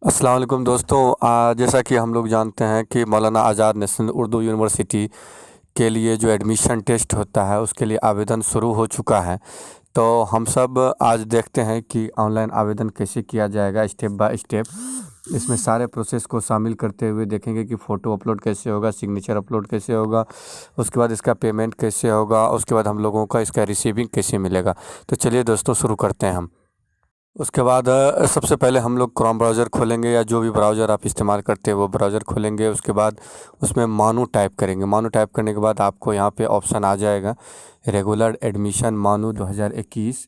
अस्सलाम वालेकुम दोस्तों। जैसा कि हम लोग जानते हैं कि मौलाना आज़ाद नेशनल उर्दू यूनिवर्सिटी के लिए जो एडमिशन टेस्ट होता है उसके लिए आवेदन शुरू हो चुका है। तो हम सब आज देखते हैं कि ऑनलाइन आवेदन कैसे किया जाएगा स्टेप बाय स्टेप। इसमें सारे प्रोसेस को शामिल करते हुए देखेंगे कि फ़ोटो अपलोड कैसे होगा, सिग्नेचर अपलोड कैसे होगा, उसके बाद इसका पेमेंट कैसे होगा, उसके बाद हम लोगों का इसका रिसीविंग कैसे मिलेगा। तो चलिए दोस्तों शुरू करते हैं हम। उसके बाद सबसे पहले हम लोग क्रोम ब्राउज़र खोलेंगे या जो भी ब्राउज़र आप इस्तेमाल करते हैं वो ब्राउज़र खोलेंगे। उसके बाद उसमें मानू टाइप करेंगे। मानू टाइप करने के बाद आपको यहाँ पे ऑप्शन आ जाएगा रेगुलर एडमिशन मानू 2021।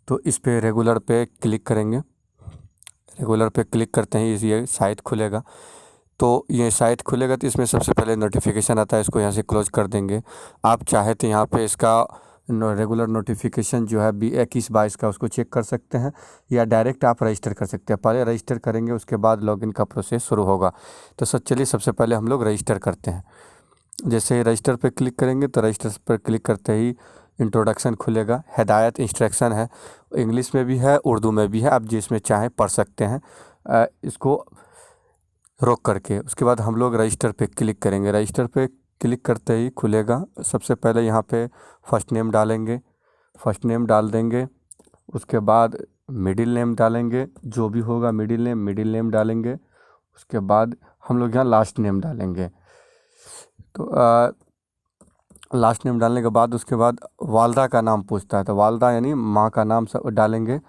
तो इस पे रेगुलर पे क्लिक करेंगे। रेगुलर पे क्लिक करते ही ये साइट खुलेगा। तो ये साइट खुलेगा तो इसमें सबसे पहले नोटिफिकेशन आता है, इसको यहाँ से क्लोज कर देंगे। आप चाहे तो यहाँ पे इसका रेगुलर नोटिफिकेशन जो है 21-22 का उसको चेक कर सकते हैं या डायरेक्ट आप रजिस्टर कर सकते हैं। पहले रजिस्टर करेंगे उसके बाद लॉगिन का प्रोसेस शुरू होगा। तो चलिए सबसे पहले हम लोग रजिस्टर करते हैं। जैसे ही रजिस्टर पर क्लिक करेंगे तो रजिस्टर पर क्लिक करते ही इंट्रोडक्शन खुलेगा। हिदायत इंस्ट्रक्शन है, इंग्लिश में भी है उर्दू में भी है, आप जिसमें चाहें पढ़ सकते हैं इसको रोक करके। उसके बाद हम लोग रजिस्टर पे क्लिक करेंगे। रजिस्टर पे क्लिक करते ही खुलेगा। सबसे पहले यहाँ पे फ़र्स्ट नेम डालेंगे, फ़र्स्ट नेम डाल देंगे। उसके बाद मिडिल नेम डालेंगे, जो भी होगा मिडिल नेम डालेंगे। उसके बाद हम लोग यहाँ लास्ट नेम डालेंगे। तो लास्ट नेम डालने के बाद उसके बाद वालदा का नाम पूछता है, तो वालदा यानी माँ का नाम सब डालेंगे।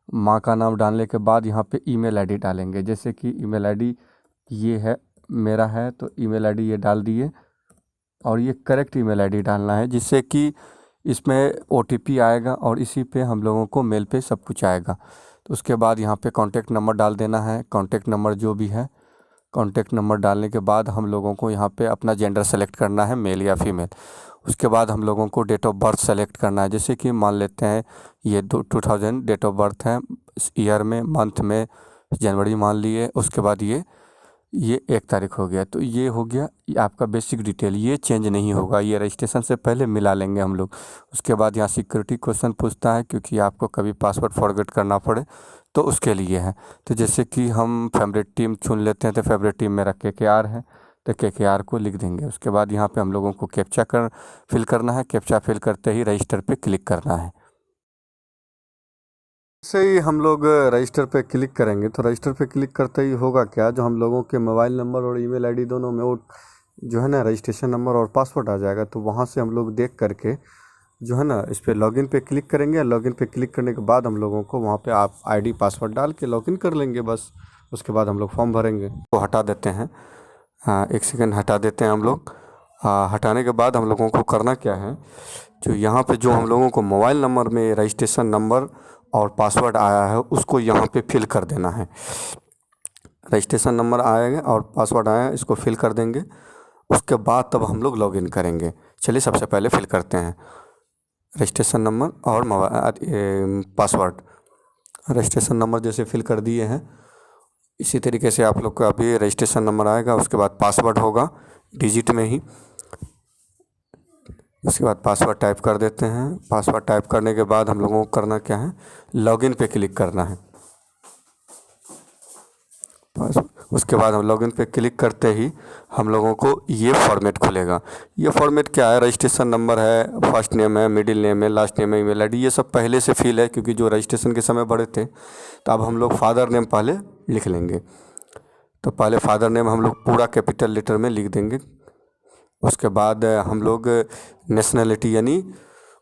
माँ का नाम डालने के बाद यहाँ पे ईमेल आईडी डालेंगे। जैसे कि ईमेल आईडी ये है, मेरा है, तो ईमेल आईडी ये डाल दिए और ये करेक्ट ईमेल आईडी डालना है जिससे कि इसमें ओटीपी आएगा और इसी पे हम लोगों को मेल पे सब कुछ आएगा। तो उसके बाद यहाँ पे कॉन्टैक्ट नंबर डाल देना है। कॉन्टैक्ट नंबर जो भी है, कॉन्टैक्ट नंबर डालने के बाद हम लोगों को यहाँ पे अपना जेंडर सेलेक्ट करना है, मेल या फीमेल। उसके बाद हम लोगों को डेट ऑफ बर्थ सेलेक्ट करना है। जैसे कि मान लेते हैं ये 2000 डेट ऑफ बर्थ है, ईयर में, मंथ में जनवरी मान लिए। उसके बाद ये 1 तारीख हो गया, तो ये हो गया ये आपका बेसिक डिटेल। ये चेंज नहीं होगा, ये रजिस्ट्रेशन से पहले मिला लेंगे हम लोग। उसके बाद यहाँ सिक्योरिटी क्वेश्चन पूछता है क्योंकि आपको कभी पासवर्ड फॉरगेट करना पड़े तो उसके लिए है। तो जैसे कि हम फेवरेट टीम चुन लेते हैं, तो फेवरेट टीम मेरा KKR है, तो KKR को लिख देंगे। उसके बाद यहाँ पे हम लोगों को कैप्चा फिल करना है। कैप्चा फिल करते ही रजिस्टर पे क्लिक करना है। जैसे ही हम लोग रजिस्टर पे क्लिक करेंगे तो रजिस्टर पे क्लिक करते ही होगा क्या, जो हम लोगों के मोबाइल नंबर और ईमेल आईडी दोनों में वो जो है ना रजिस्ट्रेशन नंबर और पासवर्ड आ जाएगा। तो वहाँ से हम लोग देख करके जो है ना इस पर लॉगिन पे क्लिक करेंगे। लॉगिन पे क्लिक करने के बाद हम लोगों को वहाँ पे आप आईडी पासवर्ड डाल के लॉगिन कर लेंगे बस। उसके बाद हम लोग फॉर्म भरेंगे। तो हटा देते हैं, हाँ 1 सेकंड हटा देते हैं हम लोग। हटाने के बाद हम लोगों को करना क्या है, जो यहाँ पे जो हम लोगों को मोबाइल नंबर में रजिस्ट्रेशन नंबर और पासवर्ड आया है उसको यहाँ पे फिल कर देना है। रजिस्ट्रेशन नंबर आएगा और पासवर्ड आया है, इसको फिल कर देंगे। उसके बाद तब हम लोग लॉगिन करेंगे। चलिए सबसे पहले फिल करते हैं रजिस्ट्रेशन नंबर और मोबाइल पासवर्ड। रजिस्ट्रेशन नंबर जैसे फिल कर दिए हैं, इसी तरीके से आप लोग का अभी रजिस्ट्रेशन नंबर आएगा। उसके बाद पासवर्ड होगा डिजिट में ही। उसके बाद पासवर्ड टाइप कर देते हैं। पासवर्ड टाइप करने के बाद हम लोगों को करना क्या है, लॉगिन पे क्लिक करना है। उसके बाद हम लॉगिन पे क्लिक करते ही हम लोगों को ये फॉर्मेट खुलेगा। ये फॉर्मेट क्या है, रजिस्ट्रेशन नंबर है, फर्स्ट नेम है, मिडिल नेम है, लास्ट नेम है, ईमेल आईडी, ये सब पहले से फिल है क्योंकि जो रजिस्ट्रेशन के समय भरे थे। तो अब हम लोग फादर नेम पहले लिख लेंगे। तो पहले फादर नेम हम लोग पूरा कैपिटल लेटर में लिख देंगे। उसके बाद हम लोग नेशनलिटी यानी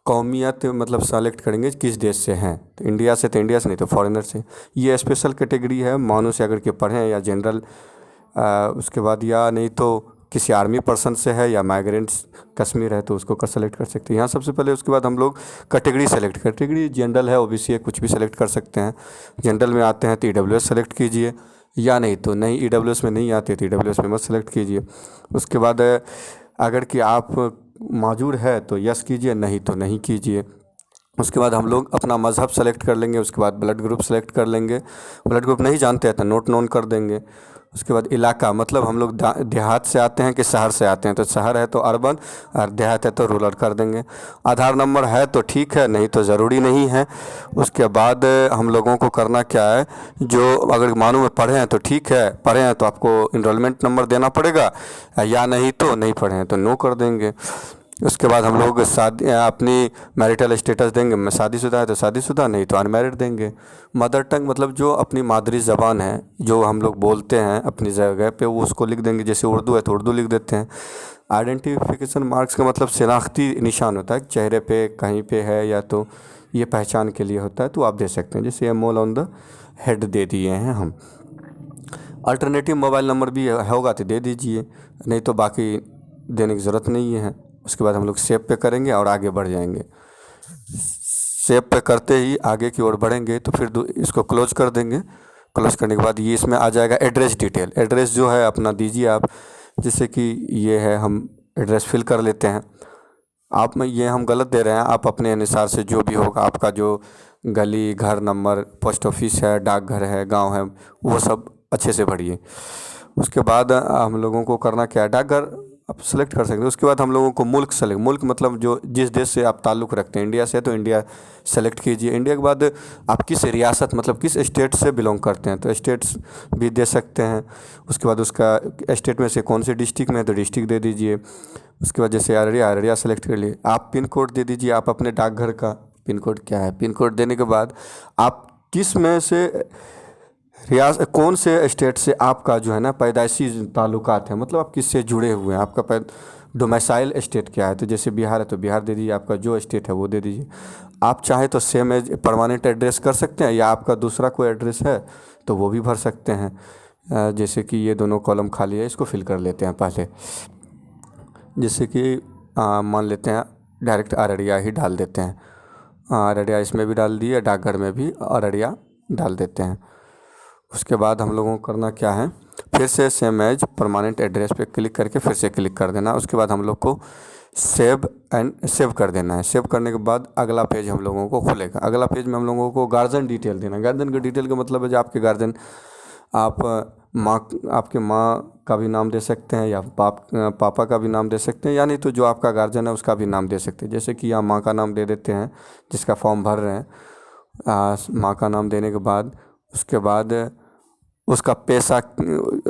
कौमियत मतलब सेलेक्ट करेंगे किस देश से हैं, तो इंडिया से, तो इंडिया से नहीं तो फॉरेनर से। ये स्पेशल कैटेगरी है, मानो से अगर के पढ़ें या जनरल। उसके बाद या नहीं तो किसी आर्मी पर्सन से है या माइग्रेंट्स कश्मीर है तो उसको कर सेलेक्ट कर सकते हैं यहाँ सबसे पहले। उसके बाद हम लोग कैटेगरी सेलेक्ट, कैटेगरी जनरल है, OBC है, कुछ भी सेलेक्ट कर सकते हैं। जनरल में आते हैं तो EWS सेलेक्ट कीजिए, या नहीं तो नहीं EWS में नहीं आते तो EWS में मत सेलेक्ट कीजिए। उसके बाद अगर कि आप माजूर है तो यस कीजिए, नहीं तो नहीं कीजिए। उसके बाद हम लोग अपना मज़हब सेलेक्ट कर लेंगे। उसके बाद ब्लड ग्रुप सेलेक्ट कर लेंगे। ब्लड ग्रुप नहीं जानते हैं तो नोट नोन कर देंगे। उसके बाद इलाका, मतलब हम लोग देहात से आते हैं कि शहर से आते हैं, तो शहर है तो अर्बन और देहात है तो रूरल कर देंगे। आधार नंबर है तो ठीक है, नहीं तो ज़रूरी नहीं है। उसके बाद हम लोगों को करना क्या है, जो अगर मानो में पढ़े हैं तो ठीक है, पढ़े हैं तो आपको इनरोलमेंट नंबर देना पड़ेगा, या नहीं तो नहीं पढ़े हैं तो नो कर देंगे। उसके बाद हम लोग शादी अपनी मैरिटल स्टेटस देंगे, मैं शादीशुदा है तो शादीशुदा, नहीं तो अनमैरिड देंगे। मदर टंग मतलब जो अपनी मादरी ज़बान है, जो हम लोग बोलते हैं अपनी जगह पे, वो उसको लिख देंगे। जैसे उर्दू है तो उर्दू लिख देते हैं। आइडेंटिफिकेशन मार्क्स का मतलब शनाख्ती निशान होता है, चेहरे पे कहीं पे है या तो ये पहचान के लिए होता है, तो आप दे सकते हैं। जैसे मोल ऑन द हेड दे दिए हैं हम। अल्टरनेटिव मोबाइल नंबर भी होगा तो दे दीजिए, नहीं तो बाकी देने की ज़रूरत नहीं है। उसके बाद हम लोग सेव पे करेंगे और आगे बढ़ जाएंगे। सेव पे करते ही आगे की ओर बढ़ेंगे तो फिर इसको क्लोज कर देंगे। क्लोज करने के बाद ये इसमें आ जाएगा एड्रेस डिटेल। एड्रेस जो है अपना दीजिए आप, जैसे कि ये है, हम एड्रेस फिल कर लेते हैं। आप में ये हम गलत दे रहे हैं, आप अपने अनुसार से जो भी होगा, आपका जो गली, घर नंबर, पोस्ट ऑफिस है, डाकघर है, गांव है, वो सब अच्छे से भरिए। उसके बाद हम लोगों को करना क्या है, डाकघर आप सेलेक्ट कर सकते हैं। उसके बाद हम लोगों को मुल्क सेलेक्ट, मुल्क मतलब जो जिस देश से आप ताल्लुक़ रखते हैं, इंडिया से तो इंडिया सेलेक्ट कीजिए। इंडिया के बाद आप किस रियासत मतलब किस स्टेट से बिलोंग करते हैं, तो स्टेट्स भी दे सकते हैं। उसके बाद उसका स्टेट में से कौन से डिस्ट्रिक्ट में है तो डिस्ट्रिक्ट दे दीजिए। उसके बाद जैसे अररिया सेलेक्ट कर लिए, आप पिन कोड दे दीजिए, आप अपने डाकघर का पिन कोड क्या है। पिन कोड देने के बाद आप किस में से कौन से स्टेट से आपका जो है ना पैदाइशी ताल्लुकात है, मतलब आप किससे जुड़े हुए हैं, आपका डोमिसाइल स्टेट क्या है। तो जैसे बिहार है तो बिहार दे दीजिए, आपका जो स्टेट है वो दे दीजिए। आप चाहे तो सेम एज परमानेंट एड्रेस कर सकते हैं, या आपका दूसरा कोई एड्रेस है तो वो भी भर सकते हैं। जैसे कि ये दोनों कॉलम खाली है, इसको फिल कर लेते हैं पहले। जैसे कि मान लेते हैं डायरेक्ट अररिया ही डाल देते हैं। अररिया इसमें भी डाल दिए, डाकघर में भी अररिया डाल देते हैं। उसके बाद हम लोगों को करना क्या है, फिर से सेम एज परमानेंट एड्रेस पे क्लिक करके फिर से क्लिक कर देना। उसके बाद हम लोग को सेव कर देना है। सेव करने के बाद अगला पेज हम लोगों को खुलेगा। अगला पेज में हम लोगों को गार्जियन डिटेल देना। गार्जियन के डिटेल का मतलब है जो आपके गार्जियन, आप आपके माँ का भी नाम दे सकते हैं, या पापा का भी नाम दे सकते हैं, यानी तो जो आपका गार्जियन है उसका भी नाम दे सकते हैं। जैसे कि यहाँ माँ का नाम दे देते हैं, जिसका फॉर्म भर रहे हैं। माँ का नाम देने के बाद उसके बाद उसका पैसा,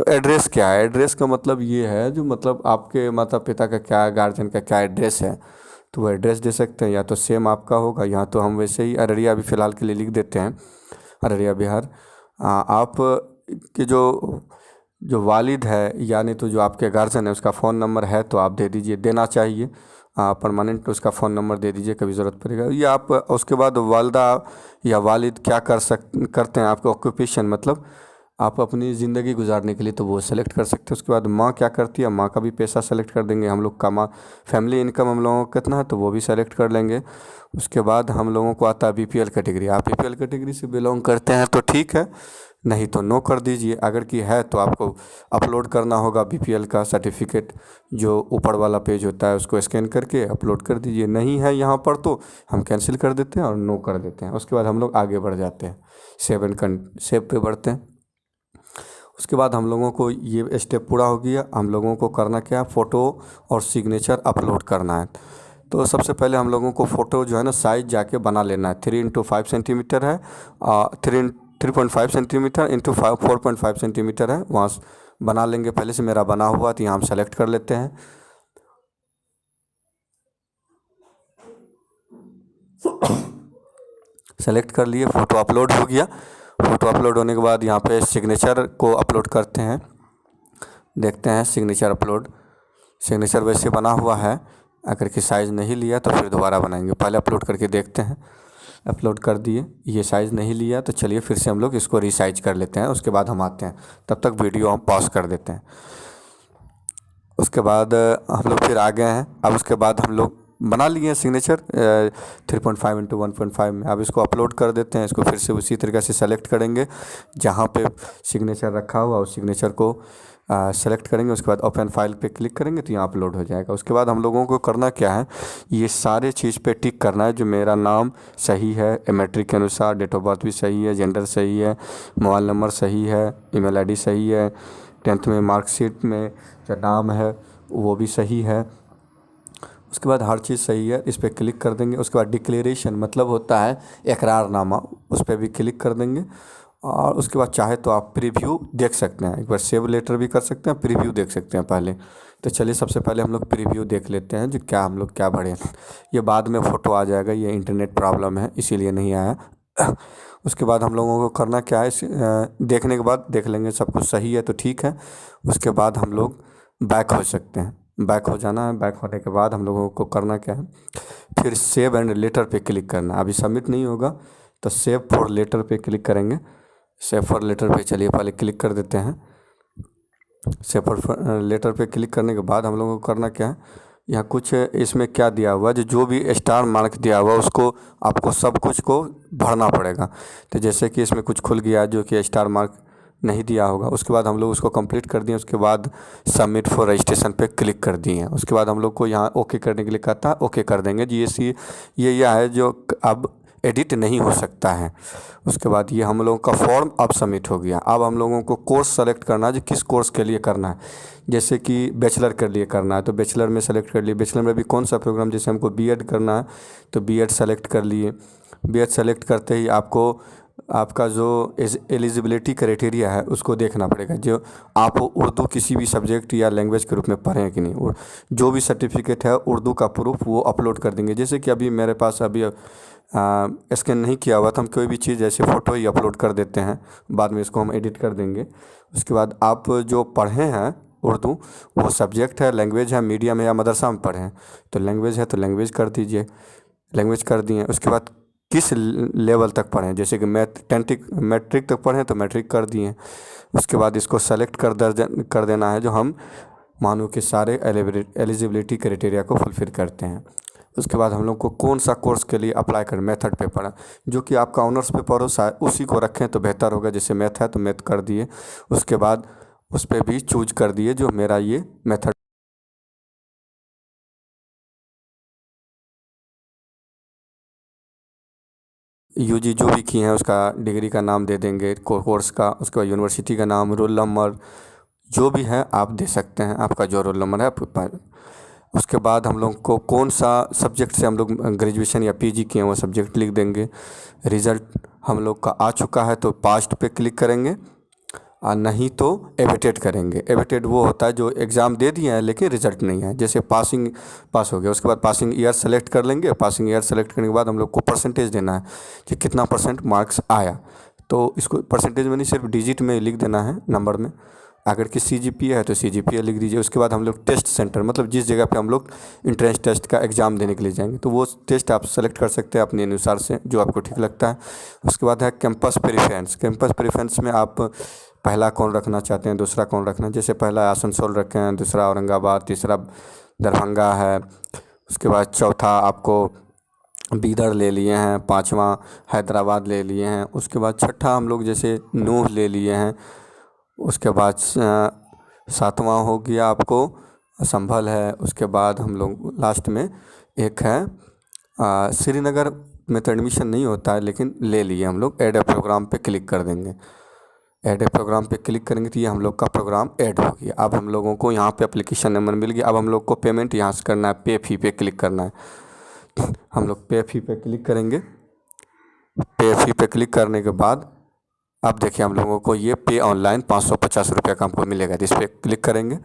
एड्रेस क्या है। एड्रेस का मतलब ये है जो मतलब आपके माता पिता का क्या, गार्जियन का क्या एड्रेस है, तो वो एड्रेस दे सकते हैं। या तो सेम आपका होगा, यहाँ तो हम वैसे ही अररिया अभी फ़िलहाल के लिए लिख देते हैं, अररिया बिहार। आप के जो वालिद है, यानी तो जो आपके गार्जियन है, उसका फ़ोन नंबर है तो आप दे दीजिए, देना चाहिए। परमानेंट उसका फ़ोन नंबर दे दीजिए, कभी ज़रूरत पड़ेगा। या आप उसके बाद वालदा या वालिद क्या करते हैं, आपके ऑक्यूपेशन मतलब आप अपनी ज़िंदगी गुजारने के लिए, तो वो सेलेक्ट कर सकते हैं। उसके बाद माँ क्या करती है, माँ का भी पैसा सेलेक्ट कर देंगे हम लोग का। माँ फैमिली इनकम हम लोगों को कितना है तो वो भी सेलेक्ट कर लेंगे। उसके बाद हम लोगों को आता है बीपीएल कैटेगरी। आप बीपीएल कैटेगरी से बिलोंग करते हैं तो ठीक है, नहीं तो नो कर दीजिए। अगर की है तो आपको अपलोड करना होगा बीपीएल का सर्टिफिकेट, जो ऊपर वाला पेज होता है उसको स्कैन करके अपलोड कर दीजिए। नहीं है यहाँ पर तो हम कैंसिल कर देते हैं और नो कर देते हैं। उसके बाद हम लोग आगे बढ़ जाते हैं, सेव पे बढ़ते हैं। उसके बाद हम लोगों को ये स्टेप पूरा हो गया। हम लोगों को करना क्या है, फ़ोटो और सिग्नेचर अपलोड करना है। तो सबसे पहले हम लोगों को फ़ोटो जो है ना साइज जाके बना लेना है। 3x5 सेंटीमीटर है, 3.5 सेंटीमीटर इंटू 4.5 सेंटीमीटर है, वहाँ बना लेंगे। पहले से मेरा बना हुआ तो यहाँ हम सेलेक्ट कर लेते हैं। सेलेक्ट कर लिए, फ़ोटो अपलोड हो गया। फ़ोटो अपलोड होने के बाद यहाँ पे सिग्नेचर को अपलोड करते हैं। देखते हैं सिग्नेचर अपलोड, सिग्नेचर वैसे बना हुआ है। अगर कि साइज़ नहीं लिया तो फिर दोबारा बनाएंगे। पहले अपलोड करके देखते हैं। अपलोड कर दिए, ये साइज़ नहीं लिया तो चलिए फिर से हम लोग इसको रीसाइज कर लेते हैं। उसके बाद हम आते हैं, तब तक वीडियो हम पॉज कर देते हैं। उसके बाद हम लोग फिर आ गए हैं। अब उसके बाद हम लोग बना लिए हैं सिग्नेचर 3.5 इंटू 1.5 में। अब इसको अपलोड कर देते हैं। इसको फिर से उसी तरीके से सेलेक्ट करेंगे, जहाँ पे सिग्नेचर रखा हुआ उस सिग्नेचर को सेलेक्ट करेंगे। उसके बाद ओपन फाइल पे क्लिक करेंगे तो यहाँ अपलोड हो जाएगा। उसके बाद हम लोगों को करना क्या है, ये सारे चीज़ पे टिक करना है। जो मेरा नाम सही है, मैट्रिक के अनुसार डेट ऑफ बर्थ भी सही है, जेंडर सही है, मोबाइल नंबर सही है, ईमेल आईडी सही है, 10th में मार्कशीट में जो नाम है वो भी सही है। उसके बाद हर चीज़ सही है, इस पर क्लिक कर देंगे। उसके बाद डिक्लेरेशन मतलब होता है इकरारनामा, उस पर भी क्लिक कर देंगे। और उसके बाद चाहे तो आप प्रीव्यू देख सकते हैं, एक बार सेव लेटर भी कर सकते हैं, प्रीव्यू देख सकते हैं पहले। तो चलिए सबसे पहले हम लोग प्रीव्यू देख लेते हैं जो क्या हम लोग क्या भरे। ये बाद में फ़ोटो आ जाएगा, ये इंटरनेट प्रॉब्लम है इसीलिए नहीं आया। उसके बाद हम लोगों को करना क्या है, देखने के बाद देख लेंगे सब कुछ सही है तो ठीक है। उसके बाद हम लोग बैक हो सकते हैं, बैक हो जाना है। बैक होने के बाद हम लोगों को करना क्या है, फिर सेव एंड लेटर पे क्लिक करना है। अभी सबमिट नहीं होगा तो सेव फॉर लेटर पे क्लिक करेंगे। सेव फॉर लेटर पे चलिए पहले क्लिक कर देते हैं। सेव फॉर लेटर पे क्लिक करने के बाद हम लोगों को करना क्या है, यहाँ कुछ इसमें क्या दिया हुआ है, जो भी स्टार मार्क दिया हुआ है उसको आपको सब कुछ को भरना पड़ेगा। तो जैसे कि इसमें कुछ खुल गया जो कि स्टार मार्क नहीं दिया होगा, उसके बाद हम लोग उसको कंप्लीट कर दिए। उसके बाद सबमिट फॉर रजिस्ट्रेशन पे क्लिक कर दिए। उसके बाद हम लोग को यहाँ ओके करने के लिए कहता है, ओके कर देंगे जी। ये है जो अब एडिट नहीं हो सकता है। उसके बाद ये हम लोगों का फॉर्म अब सबमिट हो गया। अब हम लोगों को कोर्स सेलेक्ट करना है, जो किस कोर्स के लिए करना है। जैसे कि बैचलर के लिए करना है तो बैचलर में सेलेक्ट कर लिए। बैचलर में भी कौन सा प्रोग्राम, जैसे हमको बीएड करना है तो बीएड सेलेक्ट कर लिए। बीएड सेलेक्ट करते ही आपको आपका जो एलिजिबिलिटी क्राइटेरिया है उसको देखना पड़ेगा, जो आप उर्दू किसी भी सब्जेक्ट या लैंग्वेज के रूप में पढ़ें कि नहीं। और जो भी सर्टिफिकेट है उर्दू का प्रूफ वो अपलोड कर देंगे। जैसे कि अभी मेरे पास अभी स्कैन नहीं किया हुआ था, हम कोई भी चीज़ जैसे फ़ोटो ही अपलोड कर देते हैं, बाद में इसको हम एडिट कर देंगे। उसके बाद आप जो पढ़े हैं उर्दू, वो सब्जेक्ट है, लैंग्वेज है, मीडियम है या मदरसा में पढ़े हैं तो लैंग्वेज है तो लैंग्वेज कर दीजिए, लैंग्वेज कर दिए। उसके बाद किस लेवल तक पढ़ें, जैसे कि मैट्रिक तक पढ़ें तो मैट्रिक कर दिए। उसके बाद इसको सेलेक्ट कर देना है जो हम मानो कि सारे एलिजिबिलिटी क्राइटेरिया को फुलफिल करते हैं। उसके बाद हम लोग को कौन सा कोर्स के लिए अप्लाई करें, मेथड पे पढ़ा, जो कि आपका ऑनर्स पेपर हो शायद उसी को रखें तो बेहतर होगा। जैसे मैथ है तो मैथ कर दिए। उसके बाद उस पर भी चूज कर दिए जो मेरा ये मेथड यूजी जो भी किए हैं उसका डिग्री का नाम दे देंगे, कोर्स का। उसके बाद यूनिवर्सिटी का नाम, रोल नंबर जो भी है आप दे सकते हैं, आपका जो रोल नंबर है आप। उसके बाद हम लोग को कौन सा सब्जेक्ट से हम लोग ग्रेजुएशन या पीजी किए हैं वो सब्जेक्ट लिख देंगे। रिज़ल्ट हम लोग का आ चुका है तो पास्ट पे क्लिक करेंगे, और नहीं तो एवेटेड करेंगे। एवेटेड वो होता है जो एग्ज़ाम दे दिए हैं लेकिन रिजल्ट नहीं है। जैसे पास हो गया, उसके बाद पासिंग ईयर सेलेक्ट कर लेंगे। पासिंग ईयर सेलेक्ट करने के बाद हम लोग को परसेंटेज देना है कि कितना परसेंट मार्क्स आया। तो इसको परसेंटेज में नहीं, सिर्फ डिजिट में लिख देना है, नंबर में। अगर कि CGPA है तो CGPA लिख दीजिए। उसके बाद हम लोग टेस्ट सेंटर, मतलब जिस जगह पे हम लोग इंट्रेंस टेस्ट का एग्ज़ाम देने के लिए जाएंगे तो वो टेस्ट आप सेलेक्ट कर सकते हैं अपने अनुसार से, जो आपको ठीक लगता है। उसके बाद है कैंपस प्रेफरेंस। कैंपस प्रेफरेंस में आप पहला कौन रखना चाहते हैं, दूसरा कौन रखना है। जैसे पहला आसनसोल रखें हैं, दूसरा औरंगाबाद, तीसरा दरभंगा है। उसके बाद चौथा आपको बीदर ले लिए हैं, पाँचवा हैदराबाद ले लिए हैं। उसके बाद छठा हम लोग जैसे नूह ले लिए हैं। उसके बाद सातवां हो गया आपको संभल है। उसके बाद हम लोग लास्ट में एक है श्रीनगर में तो एडमिशन नहीं होता है लेकिन ले लिए हम लोग। ऐड ए प्रोग्राम पे क्लिक कर देंगे। ऐड ए प्रोग्राम पे क्लिक करेंगे तो ये हम लोग का प्रोग्राम ऐड हो गया। अब हम लोगों को यहाँ पे एप्लीकेशन नंबर मिल गया। अब हम लोग को पेमेंट यहाँ से करना है, पे फी पे क्लिक करना है। हम लोग पे फी पे क्लिक करेंगे। पे फी पे क्लिक करने के बाद अब देखिए हम लोगों को ये पे ऑनलाइन 550 रुपये का हमको मिलेगा। इस पर क्लिक करेंगे।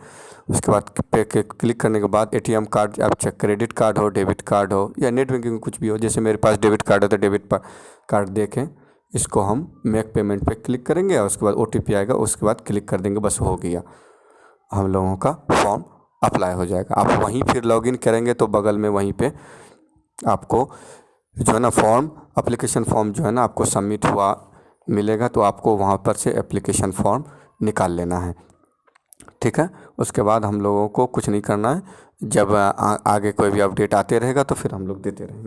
उसके बाद पे के क्लिक करने के बाद ATM कार्ड, आप चाहे क्रेडिट कार्ड हो, डेबिट कार्ड हो या नेट बैंकिंग कुछ भी हो। जैसे मेरे पास डेबिट कार्ड है तो डेबिट कार्ड देखें, इसको हम मेक पेमेंट पे क्लिक करेंगे और उसके बाद OTP आएगा, उसके बाद क्लिक कर देंगे, बस हो गया। हम लोगों का फॉर्म अप्लाई हो जाएगा। आप वहीं फिर लॉगिन करेंगे तो बगल में वहीं पे आपको जो है ना फॉर्म, एप्लीकेशन फॉर्म जो है ना आपको सबमिट हुआ मिलेगा, तो आपको वहाँ पर से एप्लीकेशन फॉर्म निकाल लेना है। ठीक है, उसके बाद हम लोगों को कुछ नहीं करना है। जब आगे कोई भी अपडेट आते रहेगा तो फिर हम लोग देते रहेंगे।